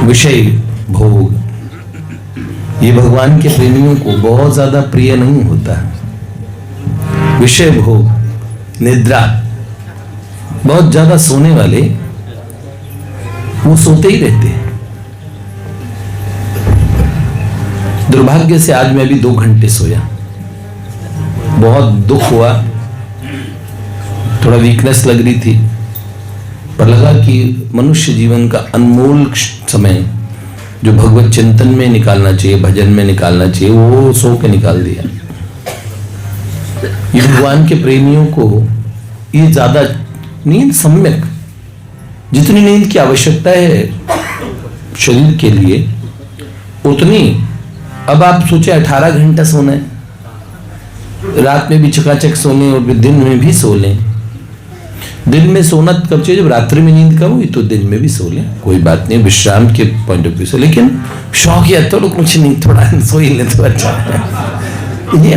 विषय भोग ये भगवान के प्रेमियों को बहुत ज्यादा प्रिय नहीं होता। विषय भोग, निद्रा, बहुत ज्यादा सोने वाले वो सोते ही रहते हैं। दुर्भाग्य से आज मैं भी 2 घंटे सोया, बहुत दुख हुआ, थोड़ा वीकनेस लग रही थी, पर लगा कि मनुष्य जीवन का अनमोल समय जो भगवत चिंतन में निकालना चाहिए, भजन में निकालना चाहिए, वो सो के निकाल दिया। ये भगवान के प्रेमियों को ये ज्यादा नींद सम्यक, जितनी नींद की आवश्यकता है शरीर के लिए उतनी। अब आप सोचे 18 घंटा सोना है, रात में भी चकाचक सोने और दिन में भी सो लें। दिन में सोना कब चाहिए? जब रात्रि में नींद कम हुई तो दिन में भी सो लें, कोई बात नहीं, विश्राम के पॉइंट ऑफ व्यू से। लेकिन शौक है तो लोग कुछ नहीं, थोड़ा सो ही ले तो अच्छा है। ये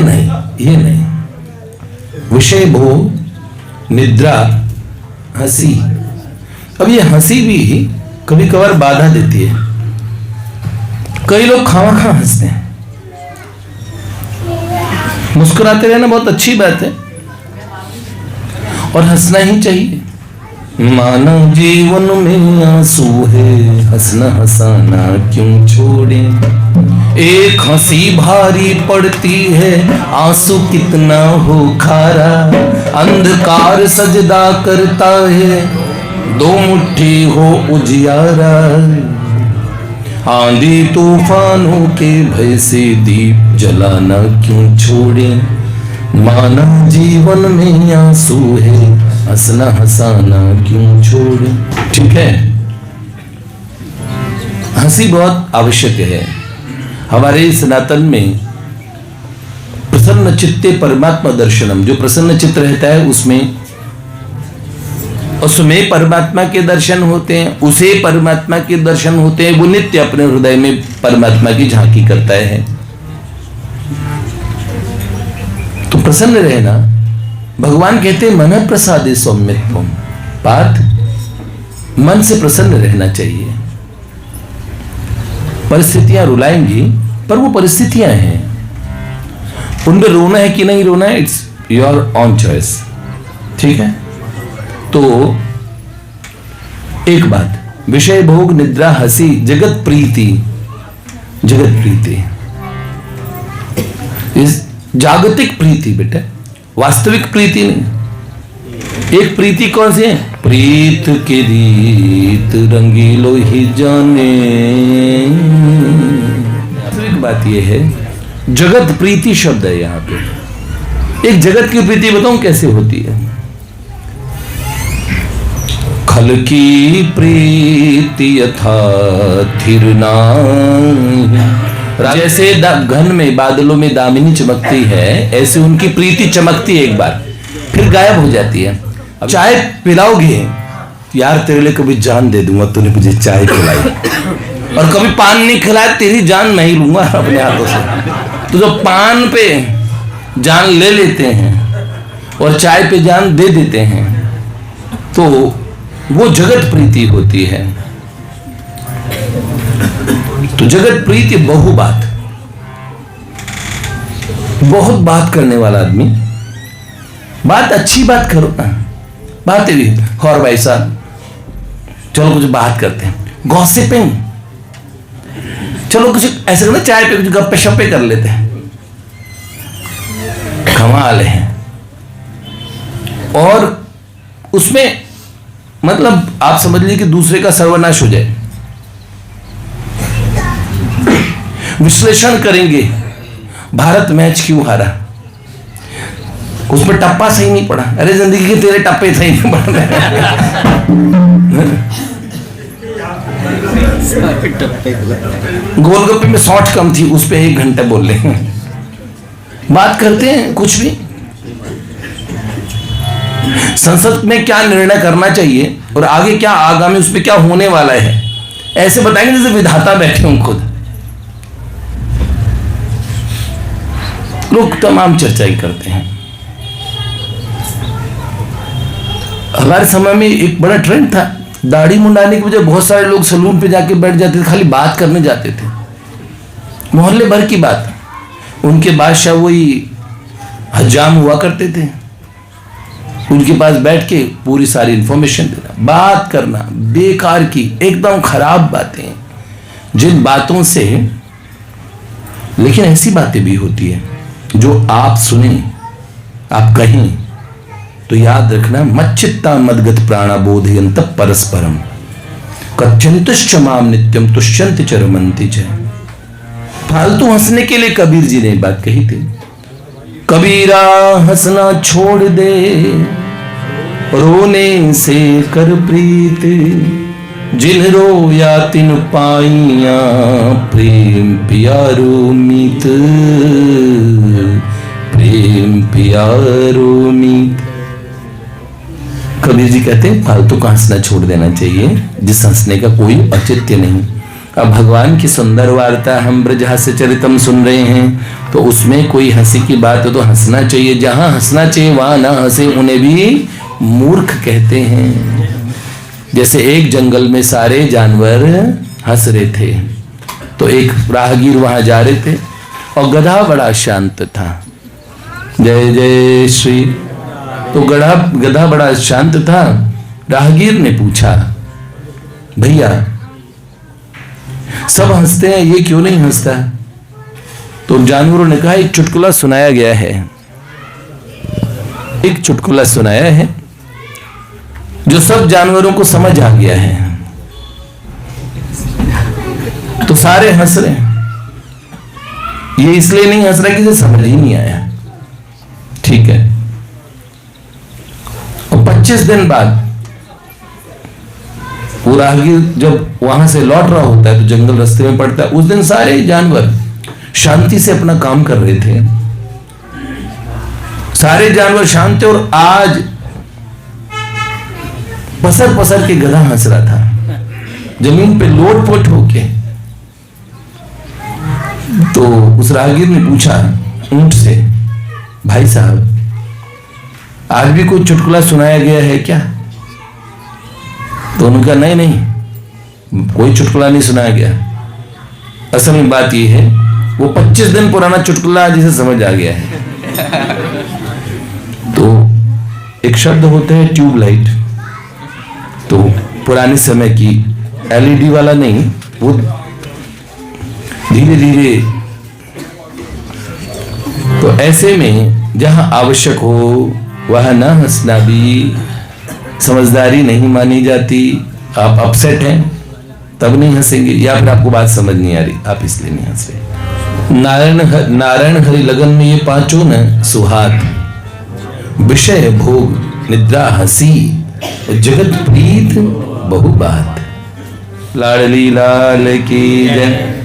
नहीं। विषय भोग, निद्रा, हंसी। अब ये हंसी भी कभी कभार बाधा देती है। कई लोग खामा हंसते हैं। मुस्कुराते रहना बहुत अच्छी बात है और हंसना ही चाहिए। मानव जीवन में आंसू है, हंसना हंसाना क्यों छोड़े। एक हंसी भारी पड़ती है, आंसू कितना हो खारा। अंधकार सजदा करता है, 2 मुट्ठी हो उजियारा। आंधी तूफानों के भय से दीप जलाना क्यों छोड़े। मानव जीवन में आंसू है, हंसना हंसाना क्यों छोड़े। ठीक है, हंसी बहुत आवश्यक है। हमारे सनातन में प्रसन्न चित्ते परमात्मा दर्शनम, जो प्रसन्न चित्त रहता है उसमें परमात्मा के दर्शन होते हैं, उसे परमात्मा के दर्शन होते हैं। वो नित्य अपने हृदय में परमात्मा की झांकी करता है। तो प्रसन्न रहना, भगवान कहते हैं मन प्रसादे सौम्यत्वम। पार्थ, मन से प्रसन्न रहना चाहिए। परिस्थितियां रुलाएंगी, पर वो परिस्थितियां हैं, उनमें रोना है कि नहीं रोना है, इट्स योर ऑन चॉइस। ठीक है, तो एक बात, विषय भोग, निद्रा, हंसी, जगत प्रीति। इस जागतिक प्रीति बेटा, वास्तविक प्रीति नहीं। एक प्रीति कौन सी है? प्रीत के रीत रंगीलो ही जाने। वास्तविक बात यह है, जगत प्रीति शब्द है यहां पे। एक जगत की प्रीति बताऊं कैसे होती है। खल की प्रीति यथा थिर नाही। जैसे घन में बादलों में दामिनी चमकती है, ऐसे उनकी प्रीति चमकती है एक बार, फिर गायब हो जाती है। अब चाय पिलाओगे, यार तेरे लिए कभी जान दे दूंगा, तूने मुझे चाय पिलाई। और कभी पान नहीं खिलाया, तेरी जान मैं ही लूंगा अपने हाथों से। तो जो पान पे जान ले लेते हैं और चाय पे जान दे देते हैं, तो वो जगत प्रीति होती है। तो जगत प्रीति बहुत बात करने वाला आदमी, बात अच्छी बात करो ना, बातें भी। और भाई साहब चलो कुछ बात करते हैं, गॉसिपिंग, चलो कुछ ऐसे करना, चाय पे कुछ गप्पे शप्पे कर लेते हैं, कमाल है। और उसमें मतलब आप समझ लीजिए कि दूसरे का सर्वनाश हो जाए। विश्लेषण करेंगे, भारत मैच क्यों हारा, उस पर टप्पा सही नहीं पड़ा। अरे जिंदगी के तेरे टप्पे सही नहीं पड़ रहे। गोलगप्पे में सॉट कम थी, उस पर 1 घंटा बोल रहे। बात करते हैं कुछ भी। संसद में क्या निर्णय करना चाहिए और आगे क्या आगामी उस पर क्या होने वाला है, ऐसे बताएंगे जैसे विधाता बैठे हों खुद। लोग तमाम चर्चाएं करते हैं। हमारे समय में एक बड़ा ट्रेंड था दाढ़ी मुंडाने की वजह बहुत सारे लोग सलून पे जाके बैठ जाते थे, खाली बात करने जाते थे, मोहल्ले भर की बात। उनके बादशाह वही हजाम हुआ करते थे, उनके पास बैठ के पूरी सारी इंफॉर्मेशन देना, बात करना बेकार की एकदम खराब बातें, जिन बातों से, लेकिन ऐसी बातें भी होती है जो आप सुने, आप कहें तो याद रखना, मच्चित्ता मदगत प्राणा बोधयंत परस्परम कथ्यंतुश्च माम नित्यम तुष्यंत च रमन्ति च। फालतू हंसने के लिए कबीर जी ने बात कही थी, कबीरा हंसना छोड़ दे, रोने से कर प्रीत, जिन रोया तिन पाइया, प्रेम प्यारो मीत, प्रेम प्यारो मीत। कबीर जी कहते हैं फालतू का हंसना छोड़ देना चाहिए, जिस हंसने का कोई औचित्य नहीं। अब भगवान की सुंदर वार्ता हम ब्रज हास्य चरितम सुन रहे हैं, तो उसमें कोई हंसी की बात हो तो हंसना चाहिए, जहां हंसना चाहिए वहां ना हंसे, उन्हें भी मूर्ख कहते हैं। जैसे एक जंगल में सारे जानवर हंस रहे थे, तो एक राहगीर वहां जा रहे थे और गधा बड़ा शांत था, जय जय श्री। तो गधा बड़ा शांत था। राहगीर ने पूछा, भैया सब हंसते हैं, ये क्यों नहीं हंसता? तो जानवरों ने कहा, एक चुटकुला सुनाया गया है, एक चुटकुला सुनाया है जो सब जानवरों को समझ आ गया है, तो सारे हंस रहे हैं। ये इसलिए नहीं हंस रहा कि इसे समझ ही नहीं आया, ठीक है। और 25 दिन बाद वो राहगीर जब वहां से लौट रहा होता है तो जंगल रास्ते में पड़ता है। उस दिन सारे जानवर शांति से अपना काम कर रहे थे, सारे जानवर शांत थे, और आज पसर पसर के गधा हंस रहा था, जमीन पे लोट-पोट होके। तो उस राहगीर ने पूछा ऊंट से, भाई साहब आज भी कोई चुटकुला सुनाया गया है क्या? तो उन्होंने कहा, नहीं नहीं कोई चुटकुला नहीं सुनाया गया। असल में बात यह है, वो 25 दिन पुराना चुटकुला जिसे समझ आ गया है। तो एक शब्द होता है ट्यूबलाइट, तो पुराने समय की एलईडी वाला नहीं, वो धीरे धीरे। तो ऐसे में जहां आवश्यक हो वहां ना हंसना भी समझदारी नहीं मानी जाती। आप अपसेट हैं तब नहीं हंसेंगे, या फिर आपको बात समझ नहीं आ रही, आप इसलिए नहीं हंस रहे। नारायण हरि लगन में ये पांचों न सुहात, विषय भोग निद्रा हंसी, जगत प्रीत बहु बात। लाडली लाल की जय।